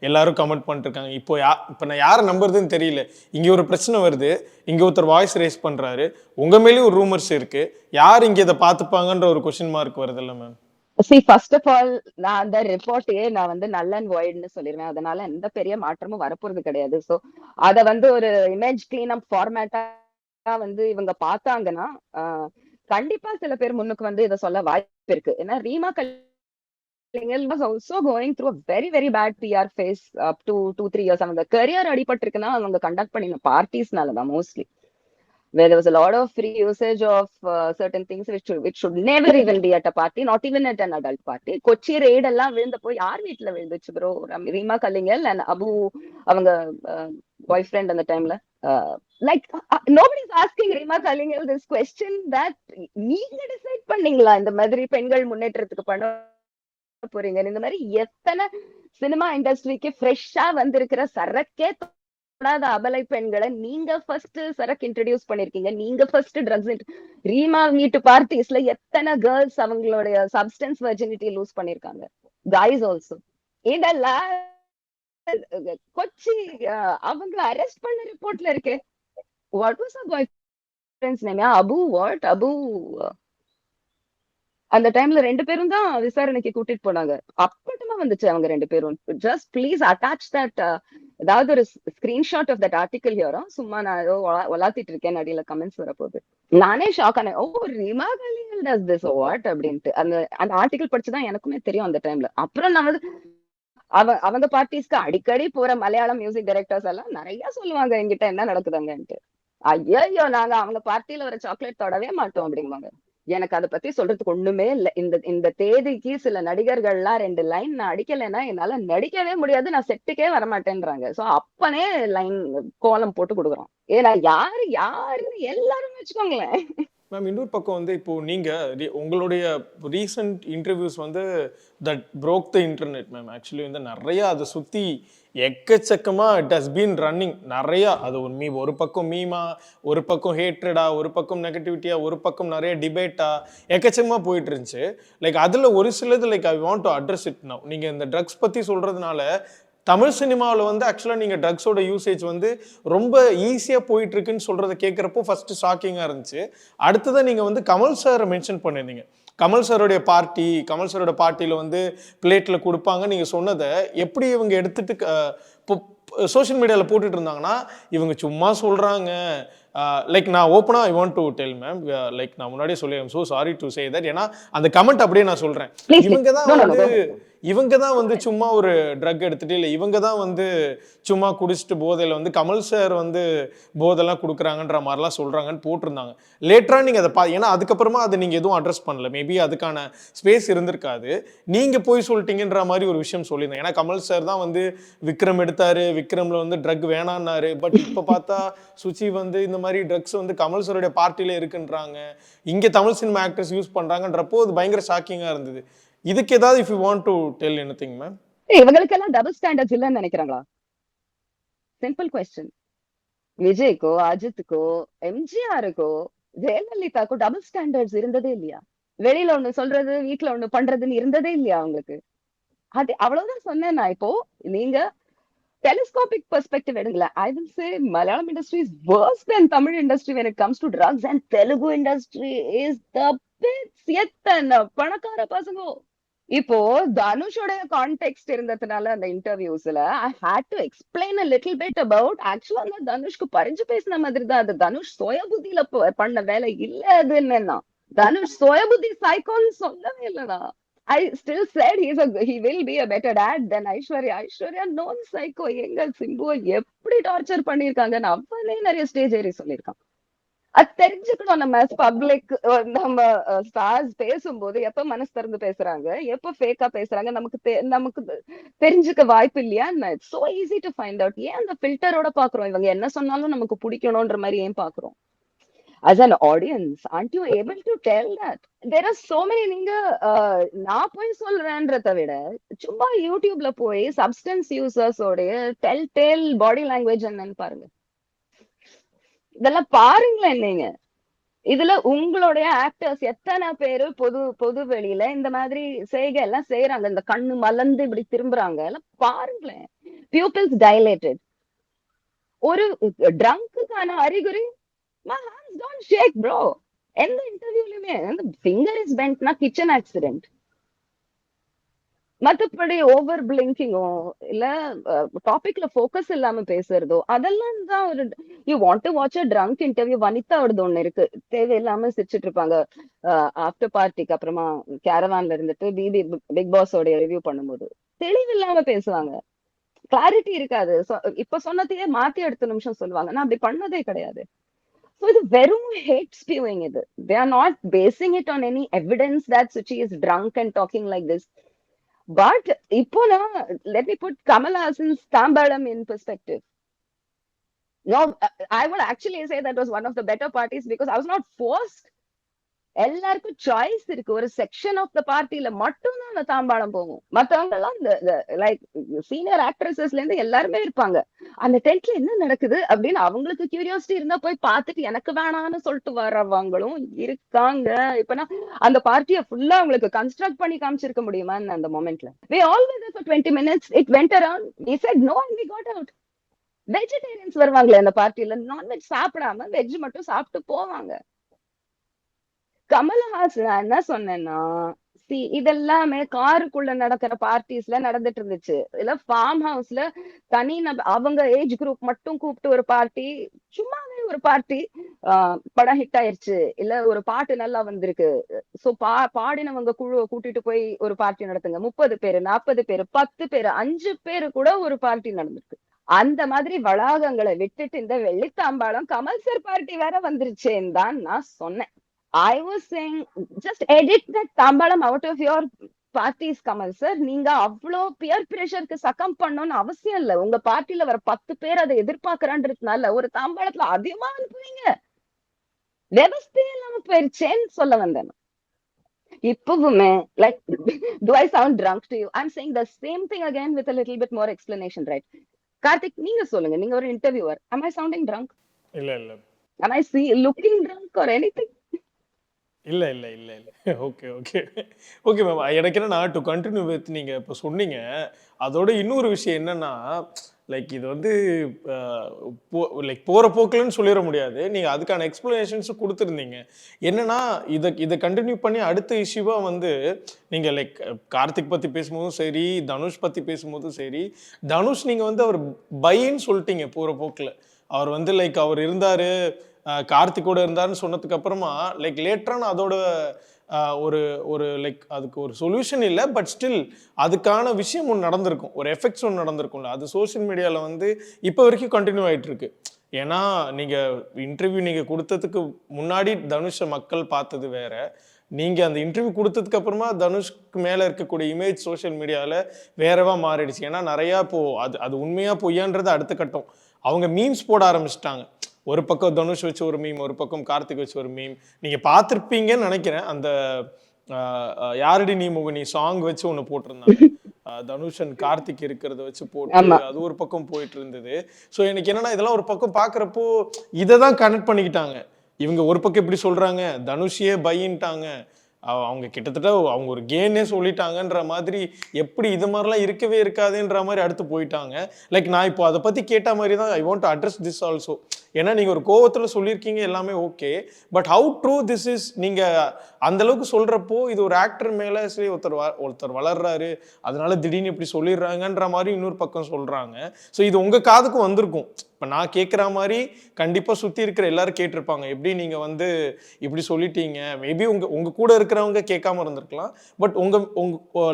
எல்லாரும் கமெண்ட் பண்ணிட்டுருக்காங்க. இப்போ நான் யாரை நம்புறதுன்னு தெரியல, இங்கே ஒரு பிரச்சனை வருது, இங்கே ஒருத்தர் வாய்ஸ் ரேஸ் பண்ணுறாரு, உங்கள் மேலேயும் ஒரு ரூமர்ஸ் இருக்குது, யார் இங்கே இதை பார்த்துப்பாங்கன்ற ஒரு கொஷின் மார்க் வருது இல்லை ma'am? See, first of all, நான் அந்த ரிப்போர்ட்டையே நான் வந்து null and voidன்னு சொல்லிடுவேன். அதனால எந்த பெரிய மாற்றமும் வரப்போறது கிடையாது. சோ அத வந்து ஒரு இமேஜ் கிளீன் அப் ஃபார்மேட்டா வந்து இவங்க பார்த்தாங்கன்னா கண்டிப்பா சில பேர் முன்னுக்கு வந்து இதை சொல்ல வாய்ப்பு இருக்கு. ஏன்னா Reema Kallingal was also going through a very very bad PR phase up to 2-3 years. அவங்க கரியர் அடிபட்டிருக்குன்னா அவங்க கண்டக்ட் பண்ணின பார்ட்டிஸ்னால தான் mostly, where there was a lot of free usage of certain things which should never even be at a party, not even at an adult party. Kochi raid எல்லாம் விழுந்தப்போ யார் வீட்டுல விழுந்துச்சு bro? Reema Kallingal and Abu அவங்க பாய் friend அந்த டைம்ல. Like nobody is asking Reema Kallingal this question that நீங்க decide பண்ணீங்களா இந்த மாதிரி பெண்கள் முன்னேற்றத்துக்கு பண்ண போறீங்க. இந்த மாதிரி எத்தனை சினிமா இண்டஸ்ட்ரிக்கு ஃப்ரெஷ்ஷா வந்திருக்கிற சரக்கே அபலை பெண்களை நீங்க ஃபர்ஸ்ட் சரக்கு இன்ட்ரடியூஸ் பண்ணிருக்கீங்க, நீங்க ஃபர்ஸ்ட் ட்ரக்ஸ். ரீமா வீட்டு பார்ட்டிஸ்ல எத்தனை கேர்ள்ஸ் அவங்களுடைய சப்ஸ்டன்ஸ் வெர்ஜினிட்டி லூஸ் பண்ணிருக்காங்க, guys also. இதெல்லாம் கொச்சி அவங்களை அரெஸ்ட் பண்ண ரிப்போர்ட்ல இருக்கு. What was her boyfriend's name? Abu what Abu அந்த டைம்ல 2 பேரும் தான் விசாரணைக்கு கூட்டிட்டு போனாங்க. அப்பட்டமா வந்துச்சு அவங்க 2 பேரும். ஜஸ்ட் ப்ளீஸ் அட்டாச் தட், ஏதாவது ஒரு ஸ்கிரீன்ஷாட் ஆஃப் தட் ஆர்டிகல் ஹியரா. சும்மா நான் ஏதோ வளாத்திட்டு இருக்கேன், அடியில கமெண்ட்ஸ் வரப்போகுது. நானே ஷாக் ஆனேன். Oh Rima Kallingal does this what அப்படின்ட்டு. அந்த ஆர்டிகல் படிச்சுதான் எனக்குமே தெரியும் அந்த டைம்ல. அப்புறம் நான் வந்து அவங்க பார்ட்டிஸ்க்கு அடிக்கடி போற மலையாளம் மியூசிக் டைரக்டர்ஸ் எல்லாம் நிறைய சொல்லுவாங்க என்கிட்ட என்ன நடக்குதுங்கன்ட்டு. ஐயோ நாங்க அவங்க பார்ட்டியில ஒரு சாக்லேட் தொடவே மாட்டோம் அப்படிங்குவாங்க. எனக்கு அதை பத்தி சொல்றதுக்கு ஒண்ணுமே இல்லை. இந்த தேதிக்கு சில நடிகர்கள்லாம் 2 லைன் நான் அடிக்கலைன்னா என்னால நடிக்கவே முடியாது, நான் செட்டுக்கே வரமாட்டேன்றாங்க. சோ அப்பனே லைன் கோலம் போட்டு கொடுக்குறோம். ஏன்னா யாருன்னு எல்லாரும் வச்சுக்கோங்களேன். மேம் இன்னொரு பக்கம் வந்து இப்போ நீங்க உங்களுடைய ரீசன்ட் இன்டர்வியூஸ் வந்து that broke the internet ma'am. Actually வந்து நிறைய அதை சுத்தி எக்கச்சக்கமா இட் ஹஸ் பீன் ரன்னிங் நிறைய. அது ஒரு பக்கம் மீமா, ஒரு பக்கம் ஹேட்ரடா, ஒரு பக்கம் நெகட்டிவிட்டியா, ஒரு பக்கம் நிறைய டிபேட்டா எக்கச்சக்கமா போயிட்டு இருந்துச்சு. லைக் அதுல ஒரு சிலது like I want to address it now. நீங்க இந்த ட்ரக்ஸ் பத்தி சொல்றதுனால தமிழ் சினிமாவில் வந்து ஆக்சுவலாக நீங்கள் ட்ரக்ஸோட யூசேஜ் வந்து ரொம்ப ஈஸியாக போயிட்டு இருக்குன்னு சொல்கிறத கேட்குறப்போ ஃபர்ஸ்ட் ஷாக்கிங்காக இருந்துச்சு. அடுத்ததான் நீங்கள் வந்து கமல் சாரை மென்ஷன் பண்ணியிருந்தீங்க. கமல் சாரோடைய கமல் சாரோட பார்ட்டியில் வந்து பிளேட்டில் கொடுப்பாங்க நீங்கள் சொன்னதை எப்படி இவங்க எடுத்துட்டு இப்போ சோஷியல் மீடியாவில் போட்டுட்டு இருந்தாங்கன்னா இவங்க சும்மா சொல்கிறாங்க. லைக் நான் ஓப்பனாக ஐ want to del ma'am, like நான் முன்னாடியே சொல்லி I'm so sorry to say that. ஏன்னா அந்த கமெண்ட் அப்படியே நான் சொல்கிறேன். இவங்க தான் வந்து சும்மா ஒரு ட்ரக் எடுத்துட்டு இல்லை இவங்க தான் வந்து சும்மா குடிச்சிட்டு போதையில் வந்து கமல் சார் வந்து போதெல்லாம் கொடுக்குறாங்கன்ற மாதிரிலாம் சொல்கிறாங்கன்னு போட்டிருந்தாங்க. லேட்டராக நீங்கள் அதை ஏன்னா அதுக்கப்புறமா அதை நீங்கள் எதுவும் அட்ரஸ் பண்ணல. மேபி அதுக்கான ஸ்பேஸ் இருந்திருக்காது. நீங்கள் போய் சொல்லிட்டீங்கன்ற மாதிரி ஒரு விஷயம் சொல்லியிருந்தேன். ஏன்னா கமல் சார் தான் வந்து விக்ரம் எடுத்தாரு, விக்ரமில் வந்து ட்ரக் வேணான்னாரு. பட் இப்போ பார்த்தா சுச்சி வந்து இந்த மாதிரி ட்ரக்ஸ் வந்து கமல் சாருடைய பார்ட்டியில் இருக்குன்றாங்க, இங்கே தமிழ் சினிமா ஆக்டர்ஸ் யூஸ் பண்ணுறாங்கன்றப்போ அது பயங்கர ஷாக்கிங்காக இருந்தது. இதுக்கு ஏதாவது if you want to tell anything ma'am? இவங்களுக்கெல்லாம் டபுள் ஸ்டாண்டர்ட்ஸ் இல்லைன்னு நினைக்கிறாங்களா? Simple question. விஜய்க்கோ, அஜித்துக்கோ, எம்ஜிஆருக்கோ, ஜெயலலிதாக்கோ டபுள் ஸ்டாண்டர்ட்ஸ் இருந்ததே இல்லையா? வெளியில ஒண்ணு சொல்றது, வீட்டுல ஒண்ணு பண்றதுன்னு இருந்ததே இல்லையா அவங்களுக்கு? அது அவ்வளவுதான் சொன்னேன் நான். இப்போ நீங்க telescopic perspective எடுங்களேன். I will say Malayalam industry is worse than Tamil industry when it comes to drugs, and Telugu industry is the bits. எத்தனை பணக்கார பசங்க. இப்போ தனுஷோட கான்டெக்ட் இருந்ததுனால அந்த இன்டர்வியூஸ்ல I had to explain a little bit about actually அந்த தனுஷ்க்கு பறிஞ்சு பேசின மாதிரி தான். அது தனுஷ் சுயபுத்தியில பண்ண வேலை இல்ல. அது என்னன்னா தனுஷ் சுயபுத்தி சைக்கோன்னு சொல்லவே இல்லைனா. I still said he will be a better dad than Aishwarya. Aishwarya known psycho. எங்க சிம்புவை எப்படி டார்ச்சர் பண்ணிருக்காங்கன்னு அவனே நிறைய ஸ்டேஜ் ஏறி சொல்லியிருக்கான். அது தெரிஞ்சுக்கணும். நம்ம பப்ளிக் நம்ம ஸ்டார்ஸ் பேசும்போது எப்ப மனசு திறந்து பேசுறாங்க, எப்ப ஃபேக்கா பேசுறாங்க நமக்கு தெரிஞ்சுக்க வாய்ப்பு இல்லையா? It's so easy to find out. ஏன் அந்த ஃபில்டரோட பாக்குறோம்? இவங்க என்ன சொன்னாலும் நமக்கு பிடிக்கணும்ன்ற மாதிரி ஏன் பாக்குறோம்? As an audience, aren't you able to tell that? There are so many. நீங்க நான் போய் சொல்றேன்றத விட சும்மா யூடியூப்ல போய் சப்ஸ்டன்ஸ் யூசர்ஸ் உடைய டெல் பாடி லாங்குவேஜ் என்னன்னு பாருங்க. இதெல்லாம் பாருங்களேன். நீங்க இதுல உங்களுடைய ஆக்டர்ஸ் எத்தனை பேரு பொது வெளியில இந்த மாதிரி செய்கை எல்லாம் செய்யறாங்க. இந்த கண்ணு மலர்ந்து இப்படி திரும்புறாங்க எல்லாம் பாருங்களேன். Pupils dilated. ஒரு ட்ரங்க்குக்கான அறிகுறி my hands don't shake bro. எந்த இன்டர்வியூலயுமே ஃபிங்கர் இஸ் பென்ட்னா கிச்சன் ஆக்சிடென்ட். மத்தபடி ஓவர் பிளிங்கிங்கோ இல்ல டாபிக்ல ஃபோக்கஸ் இல்லாம பேசுறதோ அதெல்லாம் தான் ஒரு you want to watch a drunk interview. வனிதாவோடது ஒண்ணு இருக்கு. தேவையில்லாம சிரிச்சிட்டு இருப்பாங்க ஆஃப்டர் பார்ட்டிக்கு அப்புறமா கேரவான்ல இருந்துட்டு பிக் பாஸோட ரிவ்யூ பண்ணும்போது தெளிவில்லாம பேசுவாங்க. கிளாரிட்டி இருக்காது. இப்ப சொன்னதையே மாத்தி அடுத்த நிமிஷம் சொல்லுவாங்க. நான் அப்படி பண்ணதே கிடையாது. So it's very hate spewing it. They are not basing it on any evidence that Suchi is drunk and talking like this. But ipona, let me put Kamal Hassan's Tambalam in perspective. No, I would actually say that was one of the better parties because I was not forced. எல்லாருக்கும் choice இருக்கு. ஒரு section of the பார்ட்டில மட்டும் தான் அந்த தாம்பாளம் போகும். மத்தவங்க எல்லாம் like senior ஆக்ட்ரஸஸ்ல இருந்து எல்லாருமே இருப்பாங்க. அந்த டென்ட்ல என்ன நடக்குது அப்படின்னு அவங்களுக்கு கியூரியாசிட்டி இருந்தா போய் பார்த்துட்டு எனக்கு வேணான்னு சொல்லிட்டு வர்றவங்களும் இருக்காங்க. இப்ப நான் அந்த பார்ட்டியை ஃபுல்லா உங்களுக்கு கன்ஸ்ட்ரக்ட் பண்ணி காமிச்சிருக்க முடியுமா அந்த மொமெண்ட்ல? We all were there for 20 minutes. It went around. We said no and we got out. Vegetarians வருவாங்களே அந்த பார்ட்டில, நான்வெஜ் சாப்பிடாம வெஜ் மட்டும் சாப்பிட்டு போவாங்க. கமல்ஹாசன் என்ன சொன்னேன்னா, இதெல்லாமே காருக்குள்ள நடக்கிற பார்ட்டிஸ்ல நடந்துட்டு இருந்துச்சு. இல்ல ஃபார்ம் ஹவுஸ்ல தனி அவங்க ஏஜ் குரூப் மட்டும் கூப்பிட்டு ஒரு பார்ட்டி, சும்மாவே ஒரு பார்ட்டி. படம் ஹிட் ஆயிருச்சு, இல்ல ஒரு பாட்டு நல்லா வந்திருக்கு, சோ பாடினவங்க குழுவை கூட்டிட்டு போய் ஒரு பார்ட்டி நடத்துங்க. 30 பேரு, 40 பேரு, 10 பேரு, 5 பேரு கூட ஒரு பார்ட்டி நடந்திருக்கு. அந்த மாதிரி வளாகங்களை விட்டுட்டு இந்த வெள்ளித்தாம்பாளம் கமல் சார் பார்ட்டி வேற வந்துருச்சேன்னு தான் நான் சொன்னேன். I was saying, just edit that Tambalam out of your parties, Kamal sir. நீங்க அவ்வளோ பியர் பிரஷருக்கு சக்கம் பண்ணணும்னு அவசியம் இல்ல. உங்க பார்ட்டில வர 10 பேர் அதை எதிர்பார்க்கறான்றதுனால ஒரு தாம்பாளத்துல அதிகமா அனுப்புவீங்க. விவசாயம் இல்லாம போயிருச்சேன்னு சொல்ல வந்தேன். இப்பவுமே like do I sound drunk to you? I'm saying the same thing again with a little bit more explanation, right? Karthik, நீங்க சொல்லுங்க, நீங்க ஒரு interviewer. Am I sounding drunk? இல்ல இல்ல Am I looking drunk or anything? இல்ல இல்ல இல்ல இல்ல ஓகே ஓகே ஓகே மேம். எனக்கு என்னன்னா டு கண்டினியூ வித் நீங்க இப்போ சொன்னீங்க. அதோட இன்னொரு விஷயம் என்னன்னா லைக் இது வந்து லைக் போற போக்குலன்னு சொல்லிட முடியாது. நீங்க அதுக்கான எக்ஸ்பிளனேஷன்ஸ் கொடுத்துருந்தீங்க. என்னன்னா இதை கண்டினியூ பண்ணி அடுத்த இஷ்யூவா வந்து நீங்க லைக் கார்த்திக் பத்தி பேசும்போதும் சரி, தனுஷ் பத்தி பேசும்போதும் சரி, தனுஷ் நீங்க வந்து அவர் பைன்னு சொல்லிட்டீங்க போற போக்குல. அவர் வந்து லைக் அவர் இருந்தாரு, கார்த்திகோட இருந்தாருன்னு சொன்னதுக்கு அப்புறமா லைக் லேட்டரான அதோட ஒரு ஒரு லைக் அதுக்கு ஒரு சொல்யூஷன் இல்லை, பட் ஸ்டில் அதுக்கான விஷயம் ஒன்று நடந்திருக்கும், ஒரு எஃபெக்ட்ஸ் ஒன்று நடந்திருக்கும்ல. அது சோஷியல் மீடியாவில் வந்து இப்போ வரைக்கும் கண்டினியூ ஆகிட்டு இருக்கு. ஏன்னா நீங்கள் இன்டர்வியூ நீங்கள் கொடுத்ததுக்கு முன்னாடி தனுஷை மக்கள் பார்த்தது வேற, நீங்கள் அந்த இன்டர்வியூ கொடுத்ததுக்கு அப்புறமா தனுஷ்க்கு மேலே இருக்கக்கூடிய இமேஜ் சோஷியல் மீடியாவில் வேறவா மாறிடுச்சு. ஏன்னா நிறையா அது அது உண்மையாக பொய்யான்றது அடுத்த கட்டம். அவங்க மீம்ஸ் போட ஆரம்பிச்சிட்டாங்க. ஒரு பக்கம் தனுஷ் வச்சு ஒரு மீம், ஒரு பக்கம் கார்த்திக் வச்சு ஒரு மீம். நீங்கள் பார்த்துருப்பீங்கன்னு நினைக்கிறேன். அந்த யாரடி நீ முகனி சாங் வச்சு ஒன்று போட்டிருந்தாங்க. தனுஷ் அண்ட் கார்த்திக் இருக்கிறத வச்சு போட்டு அது ஒரு பக்கம் போயிட்டு இருந்தது. ஸோ எனக்கு என்னன்னா இதெல்லாம் ஒரு பக்கம் பார்க்குறப்போ இதை தான் கனெக்ட் பண்ணிக்கிட்டாங்க. இவங்க ஒரு பக்கம் இப்படி சொல்றாங்க, தனுஷியே பையின்ட்டாங்க, அவங்க கிட்டத்தட்ட அவங்க ஒரு கேனே சொல்லிட்டாங்கன்ற மாதிரி, எப்படி இது மாதிரிலாம் இருக்கவே இருக்காதுன்ற மாதிரி அடுத்து போயிட்டாங்க. லைக் நான் இப்போ அதை பற்றி கேட்ட மாதிரி தான் ஐ want to address this also. ஏன்னா நீங்கள் ஒரு கோவத்தில் சொல்லியிருக்கீங்க, எல்லாமே okay, but how true this is? நீங்கள் அந்த அளவுக்கு சொல்கிறப்போ இது ஒரு ஆக்டர் மேலே சரி ஒருத்தர் வளர்றாரு, அதனால திடீர்னு இப்படி சொல்லிடுறாங்கன்ற மாதிரி இன்னொரு பக்கம் சொல்கிறாங்க. ஸோ இது உங்கள் காதுக்கும் வந்திருக்கும். இப்போ நான் கேட்குற மாதிரி கண்டிப்பாக சுற்றி இருக்கிற எல்லாரும் கேட்டிருப்பாங்க, எப்படி நீங்கள் வந்து இப்படி சொல்லிட்டீங்க. மேபி உங்கள் கூட இருக்கிறவங்க கேட்காம இருந்திருக்கலாம், பட்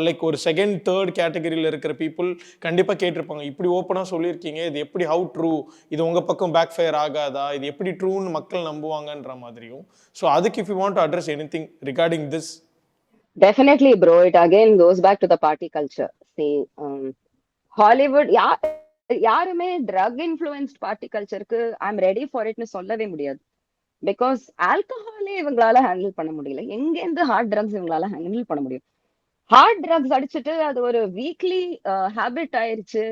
லைக் ஒரு செகண்ட் தேர்ட் கேட்டகரியில் இருக்கிற பீப்புள் கண்டிப்பாக கேட்டிருப்பாங்க, இப்படி ஓப்பனாக சொல்லியிருக்கீங்க, இது எப்படி, ஹவு ட்ரூ, இது உங்கள் பக்கம் பேக் ஃபயர் ஆகாதா, இது எப்படி ட்ரூன்னு மக்கள் நம்புவாங்கன்ற மாதிரியும். ஸோ அதுக்கு if you want to address anything regarding this. Definitely, bro. It again goes back to the party culture. See, Hollywood, யாருமே ட்ரக் இன்ஃப்ளூயன்ஸ்ட் பார்ட்டி கல்ச்சருக்கு ஐம் ரெடி ஃபார் இட்னு சொல்லவே முடியாது. பிகாஸ் ஆல்கஹாலே இவங்களால ஹேண்டில் பண்ண முடியல, எங்கேருந்து ஹார்ட் ட்ரக்ஸ் இவங்களால ஹேண்டில் பண்ண முடியும்? ஹார்ட் ட்ரக்ஸ் அடிச்சுட்டு அது ஒரு வீக்லி ஹேபிட் ஆயிருச்சு.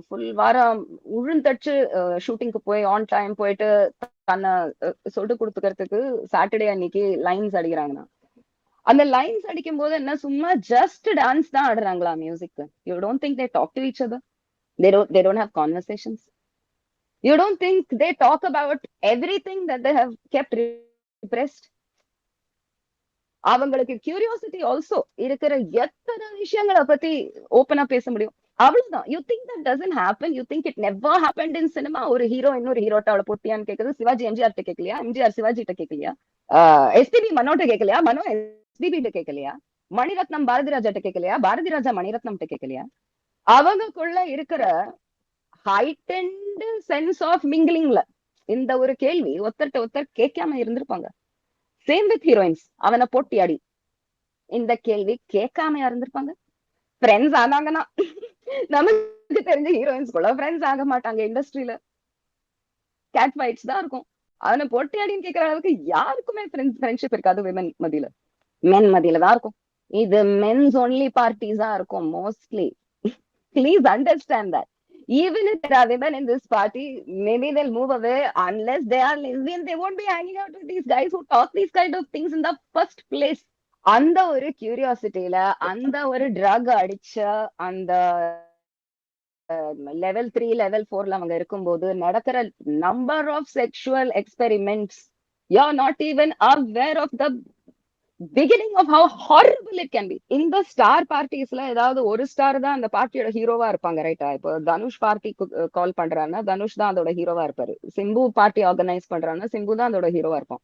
ஃபுல் வாரம் உழுந்தடிச்சு ஷூட்டிங்க்கு போய் ஆன் டைம் போயிட்டு தன்னை சொட்டு கொடுத்துக்கிறதுக்கு சாட்டர்டே அன்னைக்கு லைன்ஸ் அடிக்கிறாங்கன்னா, அந்த லைன்ஸ் அடிக்கும் போது என்ன சும்மா ஜஸ்ட் டான்ஸ் தான் ஆடுறாங்களா music? You don't think they talk to each other? They don't have conversations. You don't think they talk about everything that they have kept repressed? அவங்களுக்கு கியூரியாசிட்டி ஆல்சோ இருக்கிற எத்தனை விஷயங்களை பத்தி ஓப்பனா பேச முடியும்? அவ்வளவுதான். You think that doesn't happen? You think it never happened in cinema? ஒரு ஹீரோ இன்னொரு ஹீரோட்ட அவளை பொட்டியான்னு கேக்குது. சிவாஜி எம்ஜிஆர் கிட்ட கேட்கலையா? எம்ஜிஆர் சிவாஜி கிட்ட கேட்கலையா? எஸ்பிபி மனோட்ட கேட்கலையா? மனோ எஸ்பிபி கிட்ட கேட்கலையா? மணிரத்னம் பாரதி ராஜா கிட்ட கேட்கலையா? பாரதி ராஜா மணிரத்னம் கிட்ட கேட்கலையா? அவங்களுக்குள்ள இருக்கிற ஹைட்டன்ட் சென்ஸ் ஆஃப் மிங்கிலிங்ல இந்த ஒரு கேள்வி ஒருத்தர் கேட்காம இருந்திருப்பாங்க. Same with heroines. அவனை போட்டியாடி இந்த கேள்வி கேட்காம இருந்திருப்பாங்க. ஃப்ரெண்ட்ஸ் ஆனாங்கன்னா நமக்கு தெரிஞ்ச ஹீரோயின்ஸ் கூட ஃப்ரெண்ட்ஸ் ஆக மாட்டாங்க. இண்டஸ்ட்ரியில கேட் ஃபைட்ஸ் தான் இருக்கும். அவனை போட்டியாடின்னு கேட்கிற அளவுக்கு யாருக்குமே ஃப்ரெண்ட்ஷிப் இருக்காது விமன் மத்தியில. மென் மத்தியில தான் இருக்கும். இது மென்ஸ் ஒன்லி பார்ட்டிஸா இருக்கும் mostly. Please understand that. Even if there are women in this party, maybe they'll move away. Unless they are lesbian, they won't be hanging out with these guys who talk these kind of things in the first place. அந்த ஒரு கியூரியாசிட்டியில, அந்த ஒரு drug அடிச்ச அந்த level 3 level 4ல அவங்க இருக்கும்போது நடக்கிற number of sexual experiments, you are not even aware of the beginning of how horrible it can be. இந்த ஸ்டார் பார்ட்டிஸ்ல ஏதாவது ஒரு ஸ்டார் தான் அந்த பார்ட்டியோட ஹீரோவா இருப்பாங்க, ரைட்டா? இப்போ தனுஷ் பார்ட்டி கால் பண்றாங்கன்னா தனுஷ் தான் அதோட ஹீரோவா இருப்பாரு. சிம்பு பார்ட்டி ஆர்கனைஸ் பண்றாங்கன்னா சிம்பு தான் அதோட ஹீரோவா இருப்பான்.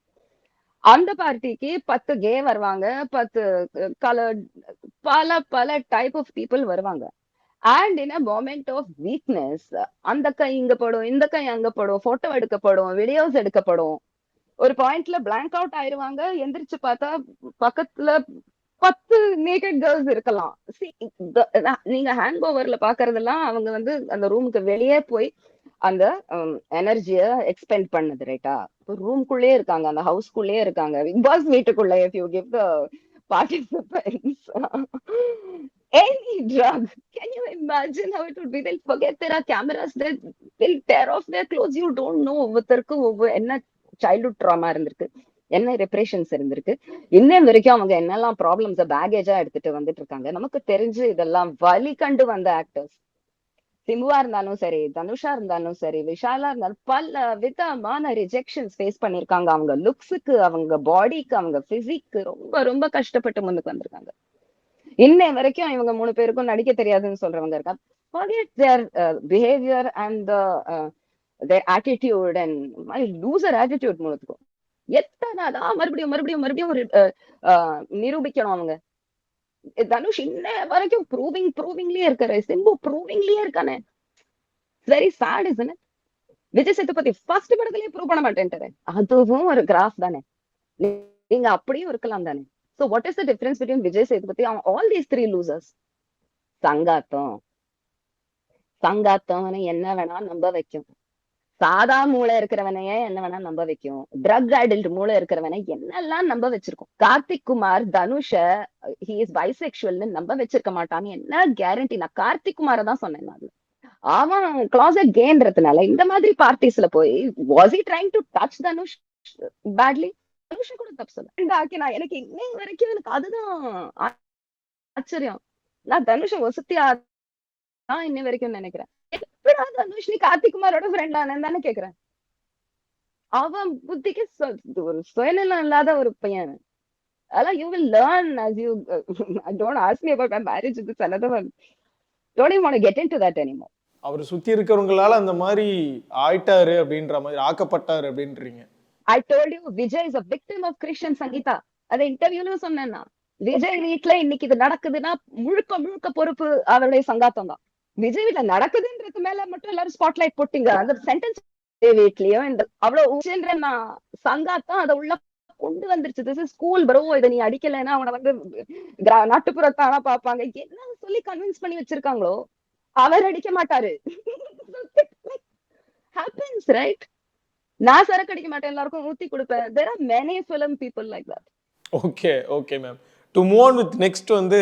அந்த பார்ட்டிக்கு 10 கே வருவாங்க, 10 கலர்ட், பல டைப் ஆஃப் பீப்புள் வருவாங்க. And in a moment of weakness அந்த கை இங்க படும், இந்த கை அங்க படும், போட்டோ எடுக்கப்படும், வீடியோஸ் எடுக்கப்படும். ஒரு பாயிண்ட்ல பிளாங்க் அவுட் ஆயிருவாங்க. எந்திரிச்சு பார்த்தா பக்கத்துல 10 நேக்கட் கேர்ள்ஸ் இருக்கலாம். நீங்க ஹேங் ஓவர்ல பாக்குறதெல்லாம் அவங்க வந்து அந்த ரூமுக்கு வெளியே போய் அந்த எனர்ஜிய எக்ஸ்பெண்ட் பண்ணுது, ரைட்டா? இப்போ ரூம்குள்ளேயே இருக்காங்க, அந்த ஹவுஸ்குள்ளேயே இருக்காங்க. பிக் பாஸ் வீட்டுக்குள்ள if you give the participants any drug, can you imagine how it would be? They'll forget there are cameras, they'll tear off their clothes. You don't know ஒவ்வொருத்தருக்கு என்ன சைல்ட்ஹுட் ட்ராமா இருந்திருக்கு, என்ன ரெப்ரேஷன்ஸ் இருந்திருக்கு, இன்ன வரைக்கும் அவங்க என்னெல்லாம் ப்ராப்ளம்ஸ பேகேஜா எடுத்துட்டு வந்துட்டு இருக்காங்க. நமக்கு தெரிஞ்சு இதெல்லாம் வழி கண்டு வந்த ஆக்டர்ஸ். சிம்புவா இருந்தாலும் சரி, தனுஷா இருந்தாலும் சரி, விஷாலா இருந்தாலும் பல விதமான ரிஜெக்ஷன்ஸ் ஃபேஸ் பண்ணிருக்காங்க. அவங்க லுக்ஸுக்கு, அவங்க பாடிக்கு, அவங்க பிசிக்கு ரொம்ப ரொம்ப கஷ்டப்பட்டு முன்னுக்கு வந்திருக்காங்க. இன்னை வரைக்கும் இவங்க 3 பேருக்கும் நடிக்க தெரியாதுன்னு சொல்றவங்க இருக்காங்க. forget their behavior and their attitude and my loser attitude மூலத்துக்கும் எத்தனைதான் மறுபடியும் மறுபடியும் மறுபடியும் ஒரு நிரூபிக்கணும் அவங்க. தனுஷ் இன்ன வரைக்கும் ப்ரூவிங்லயே இருக்காரு. சிம்பு ப்ரூவிங்லயே இருக்கானே. Very sad isn't it? Vijay Sethupathi first படத்திலேயே ப்ரூவ் பண்ண மாட்டேன்ட்டாரு. அதுவும் ஒரு கிராஃப் தானே. நீங்க அப்படியும் இருக்கலாம் தானே. So what is the difference between Vijay Sethupathi and all these 3 losers? சங்காத்தம் என்ன வேணா நம்ப வைக்கும். சாதா மூளை இருக்கிறவனையே என்ன வேணா நம்ப வைக்கும். ட்ரக் அடில்ட் மூளை இருக்கிறவனை என்னெல்லாம் நம்ப வச்சிருக்கோம். Karthik Kumar தனுஷ he is bisexual நம்ப வச்சிருக்க மாட்டான்னு என்ன கேரண்டி? நான் கார்த்திக் குமார தான் சொன்னேன். நான் அவன் கிளாசெட் கேன்றதுனால இந்த மாதிரி பார்ட்டிஸ்ல போய் was he trying to touch Dhanush badly? தனுஷ கூட தப்பு சொல்ல. நான் எனக்கு இன்னை வரைக்கும் எனக்கு அதுதான் ஆச்சரியம். நான் தனுஷ ஒசத்தியா தான் இன்னை வரைக்கும் நினைக்கிறேன். எப்படா தனுஷ் நீ கார்த்திக் குமாரோட ஃப்ரெண்ட் ஆனேன்னு தானே கேக்குறேன். அவன் புத்திக்கு ஒரு சுயநலம் இல்லாத ஒரு பையன். அதெல்லாம் you will learn as you don't ask me about my marriage. It's another one. Don't even want to get into that anymore. அவர் சுத்தி இருக்கிறவங்களால அந்த மாதிரி ஆயிட்டாரு அப்படின்ற மாதிரி ஆக்கப்பட்டாரு அப்படின்றீங்க. I told you Vijay is a victim of Christian Sangeeta. அதை இன்டர்வியூல சொன்னேன் நான். விஜய் வீட்டுல இன்னைக்கு இது நடக்குதுன்னா முழுக்க முழுக்க பொறுப்பு அவருடைய சங்காத்தம் தான். விஜய் வீட்டுல நடக்குதுன்றது மேல மட்டும் எல்லாரும் ஸ்பாட்லைட் போட்டீங்க. அந்த சென்டென்ஸ் வீட்லயும் இந்த அவ்வளவு நான் சங்காத்தம் அதை உள்ள கொண்டு வந்துருச்சு. This is school bro. இதை நீ அடிக்கலைன்னா அவனை வந்து நாட்டுப்புறத்தானா பாப்பாங்க என்ன சொல்லி கன்வின்ஸ் பண்ணி வச்சிருக்காங்களோ. அவர் அடிக்க மாட்டாரு. happens, right? நான் சரக்கு அடிக்க மாட்டேன், எல்லாருக்கும் ஊத்தி கொடுப்பேன். there are many film people like that. Okay ma'am. To move on with next வந்து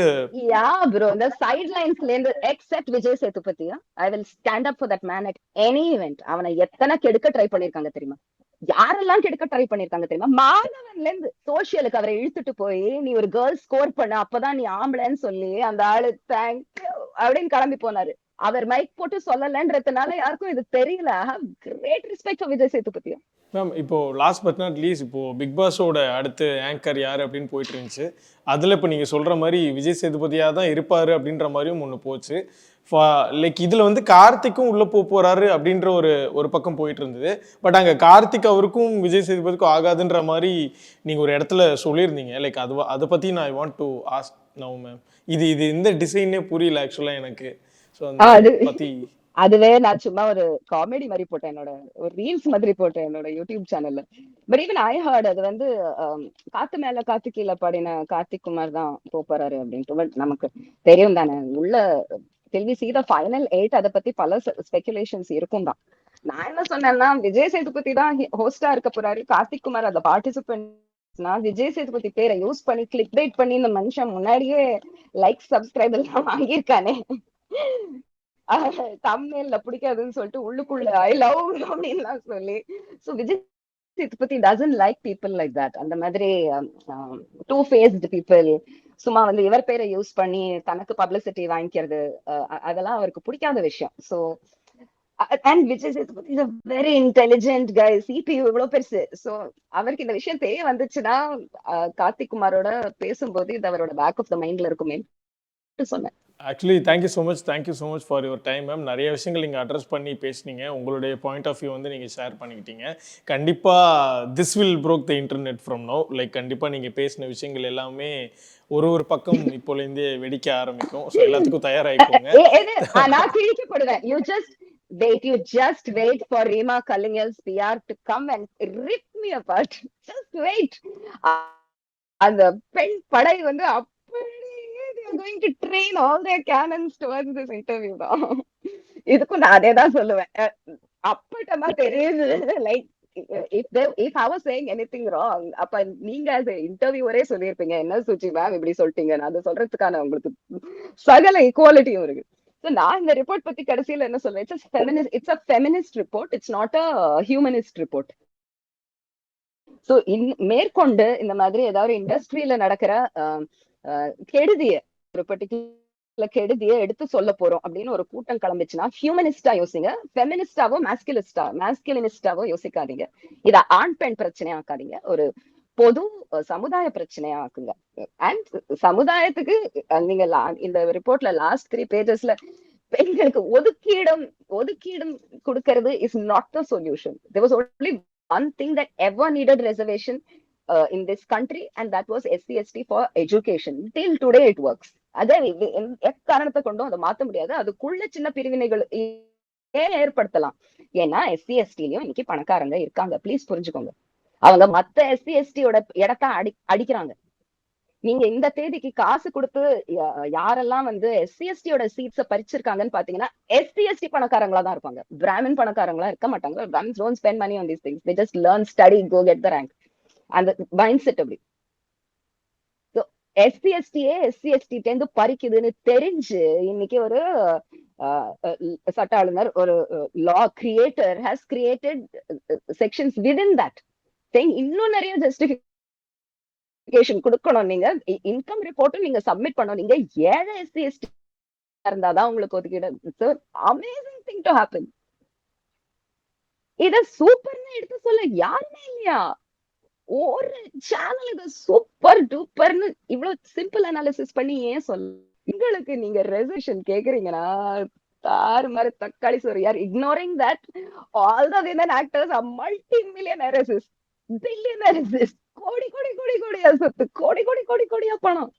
yeah bro, the sidelines-ல இருந்து except Vijay Sethupathi, I will stand up for that man at any event. அவனை எத்தனை கெடுக்க ட்ரை பண்ணிருக்காங்க தெரியுமா? யாரெல்லாம் கெடுக்க try பண்ணிருக்காங்க தெரியுமா? மாதவன்ல இருந்து சோசியலுக்கு அவரை இழுத்துட்டு போய் நீ ஒரு கேர்ள் ஸ்கோர் பண்ண அப்பதான் நீ ஆம்பளைன்னு சொல்லி அந்த ஆளு தேங்க்யூ அப்படின்னு கிளம்பி போனாரு. அவர் மைக் போட்டு சொல்லலன்றதுனால யாருக்கும் இது தெரியல. I have great respect for Vijay Sethupathi. Ma'am இப்போ லாஸ்ட் பட் நாட் லீஸ்ட் இப்போ பிக் பாஸோட அடுத்து ஆங்கர் யார் அப்படின்னு போயிட்டு இருந்துச்சு. அதில் இப்போ நீங்கள் சொல்கிற மாதிரி விஜய் சேதுபதியாக தான் இருப்பார் அப்படின்ற மாதிரியும் ஒன்று போச்சு. லைக் இதில் வந்து கார்த்திக்கும் உள்ளே போகிறாரு அப்படின்ற ஒரு பக்கம் போயிட்டு இருந்தது. பட் அங்கே கார்த்திக் அவருக்கும் விஜய் சேதுபதிக்கும் ஆகாதுன்ற மாதிரி நீங்கள் ஒரு இடத்துல சொல்லியிருந்தீங்க. லைக் அதை பற்றி நான் ஐ want to ask now ma'am. இது இந்த டிசைனே புரியல ஆக்சுவலாக எனக்கு. ஸோ அதை பற்றி அதுவே நான் சும்மா ஒரு காமெடி மாதிரி போட்டேன், என்னோட ஒரு ரீல்ஸ் மாதிரி போட்டேன் என்னோட யூடியூப் சேனல்ல. பட் ஈவன் ஐ ஹர்ட் அது வந்து காத்து மேல காத்து கீழே பாடின கார்த்திக் குமார் தான் போறாரு அப்படின்ட்டு. பட் நமக்கு தெரியும் தானே உள்ள till we see the final 8 அதை பத்தி பல ஸ்பெகுலேஷன்ஸ் இருக்கும் தான். நான் என்ன சொன்னேன்னா விஜய் சேதுபதி தான் ஹோஸ்டா இருக்க போறாரு, கார்த்திக் குமார் அந்த பார்ட்டிசிபென்ட்னா விஜய் சேதுபதி பேரை யூஸ் பண்ணி கிளிக் பைட் பண்ணி இந்த மனுஷன் முன்னாடியே லைக் சப்ஸ்கிரைப் எல்லாம் வாங்கியிருக்கானே. தம்ப்நெயில்ல பிடிக்காதுன்னு சொல்லிட்டு உள்ளுக்குள்ள ஐ லவ் அப்படின்லாம் சொல்லி. So Vijay Sethupathi doesn't like people like that. அந்த மாதிரி two faced people சும்மா வந்து இவர் பேரை யூஸ் பண்ணி தனக்கு பப்ளிசிட்டி வாங்கிக்கிறது அதெல்லாம் அவருக்கு பிடிக்காத விஷயம். So and Vijay Sethupathi is a very intelligent guy. CPU இவ்வளவு பெருசு. சோ அவருக்கு இந்த விஷயம் தெரிய வந்துச்சுன்னா கார்த்திக் குமாரோட பேசும்போது இது அவரோட பேக் ஆஃப் த மைண்ட்ல இருக்குமே சொன்னேன். Actually thank you so much for your time ma'am. நிறைய விஷயங்கள் நீங்கள் அட்ரஸ் பண்ணி பேசுனீங்க. உங்களுடைய பாயிண்ட் ஆஃப் வியூ வந்து நீங்கள் ஷேர் பண்ணிக்கிட்டீங்க. கண்டிப்பாக this will broke the internet from no. Like கண்டிப்பாக நீங்கள் பேசின விஷயங்கள் எல்லாமே ஒரு பக்கம் இப்போலேருந்தே வெடிக்க ஆரம்பிக்கும். ஸோ எல்லாத்துக்கும் தயாராகிக்கோங்க. நான் கிழிக்கப்படுவேன். You just wait for Reema Kallingal's PR to come and rip me apart. Just wait. அந்த பெண் படை வந்து going to train all their cannons towards this interview தான். இதுக்கும் நான் அதே தான் சொல்லுவேன். அப்பட்டமா தெரியுது. Like if I was saying anything wrong, அப்ப நீங்க as இன்டர்வியூவரே சொல்லியிருப்பீங்க, என்ன சுச்சி மேம் இப்படி சொல்லிட்டீங்க. அது சொல்றதுக்கான உங்களுக்கு சகல ஈக்குவாலிட்டியும் இருக்கு. So நான் இந்த ரிப்போர்ட் பத்தி கடைசியில என்ன சொல்றேன், it's a feminist report, it's not a humanist report. So மேற்கொண்டு இந்த மாதிரி ஏதாவது இண்டஸ்ட்ரியில நடக்கிற கெடுதிய, ஒரு பர்டிகுலர் கெடுதிய எடுத்து சொல்ல போறோம் அப்படின்னு ஒரு கூட்டம் கிளம்பிச்சுன்னா ஹியூமனிஸ்டா யோசிங்க, ஃபெமினிஸ்டாவோ மாஸ்குலினிஸ்டாவோ யோசிக்காதீங்க. இத ஆண் பெண் பிரச்சனையா ஆக்காதீங்க, ஒரு பொது சமுதாய பிரச்சனையா ஆக்குங்க. அண்ட் சமுதாயத்துக்கு நீங்க இந்த ரிப்போர்ட்ல லாஸ்ட் 3 பேஜஸ்ல பெண்களுக்கு ஒதுக்கீடும் கொடுக்கிறது is not the solution. There was only one thing that ever needed reservation in this country, and that was SC/ST for education. Till today it works. அதே எக்காரணத்தை கொண்டும் அதை மாத்த முடியாது. அதுக்குள்ள சின்ன பிரிவினைகள் ஏற்படுத்தலாம். ஏன்னா SC/STலயும் இன்னைக்கு பணக்காரங்க இருக்காங்க, ப்ளீஸ் புரிஞ்சுக்கோங்க. அவங்க மத்த SC/STயோட இடத்த அடிக்கிறாங்க. நீங்க இந்த தேதிக்கு காசு கொடுத்து யாரெல்லாம் வந்து SC/STயோட சீட்ஸ பறிச்சிருக்காங்கன்னு பாத்தீங்கன்னா SC/ST பணக்காரங்களா தான் இருப்பாங்க, பிராமின் பணக்காரங்களா இருக்க மாட்டாங்க. Brahmins don't spend money on these things, they just learn, study, go get the rank. அந்த மைண்ட் செட் அப்படி. So SC/STயே SC/ST டேந்து பறிக்குதுன்னு தெரிஞ்சு இன்னைக்கு ஒரு சட்ட ஆளுநர், ஒரு law creator has created sections within that saying இன்னும் நிறைய justification கொடுக்கணும். நீங்க இன்கம் ரிப்போர்ட்டும் நீங்க சப்மிட் பண்ணணும். நீங்க ஏழை SC/ST இருந்தாதான் உங்களுக்கு ஒதுக்கீடு. Amazing thing to happen. இத சூப்பர்னு எடுத்து சொல்ல யாருமே இல்லையா? ஒரு சேனல் இத சூப்பர் டூப்பர்னு இவ்வளவு சிம்பிள் அனாலிசிஸ் பண்ணி ஏன் சொல்ல? உங்களுக்கு நீங்க ரெசர்வேஷன் கேக்குறீங்கன்னா தாறு மாதிரி தக்காளி சோறு. யார் ignoring that all the women actors are multi-millionaires, billionaires, கோடி கோடி கோடி கோடியா சொத்து, கோடி கோடி கோடி கோடியா பணம்.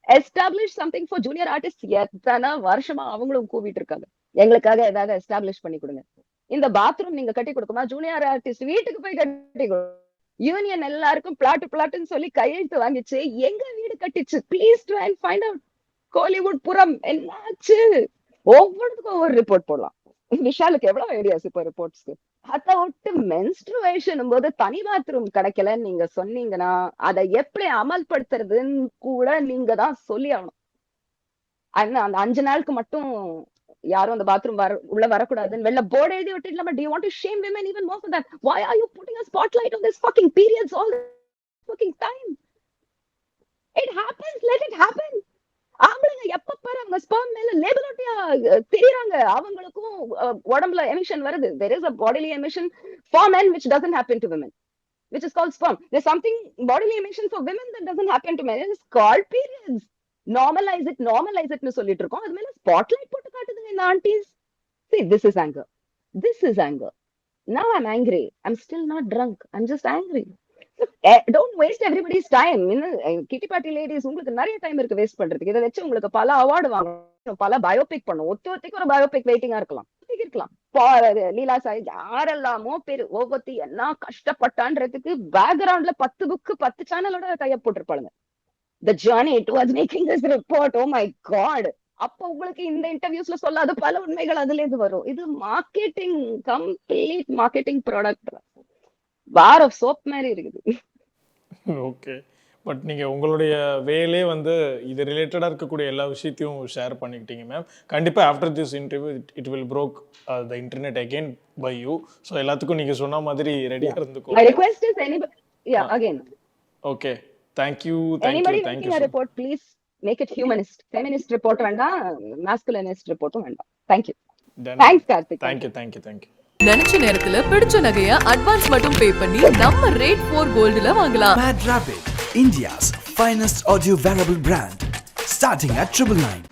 Establish something for junior artist. எத்தனை வருஷமா அவங்களும் கூவிட்டு இருக்காங்க, எங்களுக்காக ஏதாவது எஸ்டாப்ளிஷ் பண்ணி கொடுங்க. இந்த பாத்ரூம் நீங்க கட்டி கொடுக்குமா? ஜூனியர் ஆர்டிஸ்ட் வீட்டுக்கு போய் கட்டி கொடு. யூனியன் எல்லாருக்கும் பிளாட்டுன்னு சொல்லி கையெழுத்து வாங்கிச்சு, எங்க வீடு கட்டிச்சு? Please try and find out. Kollywood புறம் என்னாச்சு? ஒவ்வொன்றுக்கும் ஒவ்வொரு ரிப்போர்ட் போடலாம். விஷாலுக்கு எவ்வளவு ஐடியாஸ் இப்ப ரிப்போர்ட்ஸ்க்கு. அதை விட்டு மென்ஸ்ட்ருவேஷன் போது தனி பாத்ரூம் கிடைக்கலன்னு நீங்க சொன்னீங்கன்னா அதை எப்படி அமல்படுத்துறதுன்னு கூட நீங்க தான் சொல்லி ஆகணும். அந்த 5 நாளுக்கு மட்டும் யாரும் அந்த பாத்ரூம் உள்ள வரக்கூடாதுன்னு வெளில போர்டு எழுதி விட்டு இல்லாம do you want to shame women even more for that? Why are you putting a spotlight on this fucking periods all the fucking time? It happens, let it happen. ஆம்பளைங்க எப்ப பாரு அவங்க ஸ்பெர்ம் மேல label ஒட்டியா தெரியறாங்க. அவங்களுக்கும் உடம்புல emission வருது. There is a bodily emission for men which doesn't happen to women, which is called sperm. There's something bodily emission for women that doesn't happen to men. It is called periods. Normalize it னு சொல்லிட்டு இருக்கோம். அது மேல spotlight போட்டு காட்டுதுங்க இந்த aunties. See, this is anger. Now I'm angry. I'm still not drunk. I'm just angry. Don't waste everybody's time. கிட்டி party ladies, உங்களுக்கு நிறைய டைம் இருக்கு வேஸ்ட் பண்றதுக்கு. இதை வச்சு உங்களுக்கு பல அவார்டு வாங்கணும், பல பயோபிக் பண்ணும். ஒருத்திக்கு ஒரு பயோபிக் வெயிட்டிங்கா இருக்கலாம். லீலா சாய் யாரெல்லாமோ பேரு ஒவ்வொருத்தி என்ன கஷ்டப்பட்டான்றதுக்கு பேக்ரவுண்ட்ல 10 புக்கு 10 சேனலோட type போட்டிருப்பாளுங்க. The journey towards making this report, oh my god. அப்ப உங்களுக்கு இந்த இன்டர்வியூஸ்ல சொல்லாத பல உண்மைகள் அதுல இருந்து வரும். இது marketing, complete marketing product. Bar of soap மாதிரி இருக்குது. ஓகே, பட் நீங்கள் உங்களுடைய வேலே வந்து இது ரிலேட்டடாக இருக்கக்கூடிய எல்லா விஷயத்தையும் ஷேர் பண்ணிக்கிட்டீங்க மேம். கண்டிப்பாக after this interview it will broke the internet again by you. So எல்லாத்துக்கும் நீங்கள் சொன்ன மாதிரி ரெடியாக இருந்துக்கோ. My request is anybody, yeah, again. Okay, thank you. Anybody making a report, please make it humanist. Feminist report வேண்டாம், masculinist reportum வேண்டாம். Thank you. Thanks Karthik. Thank you. நினைச்ச நேரத்துல பிடிச்ச நகைய அட்வான்ஸ் மட்டும் பே பண்ணி நம்ம ரேட் 4 கோல்டுல வாங்கலாம். Mad Rapid, India's finest audio wearable brand, starting at 999.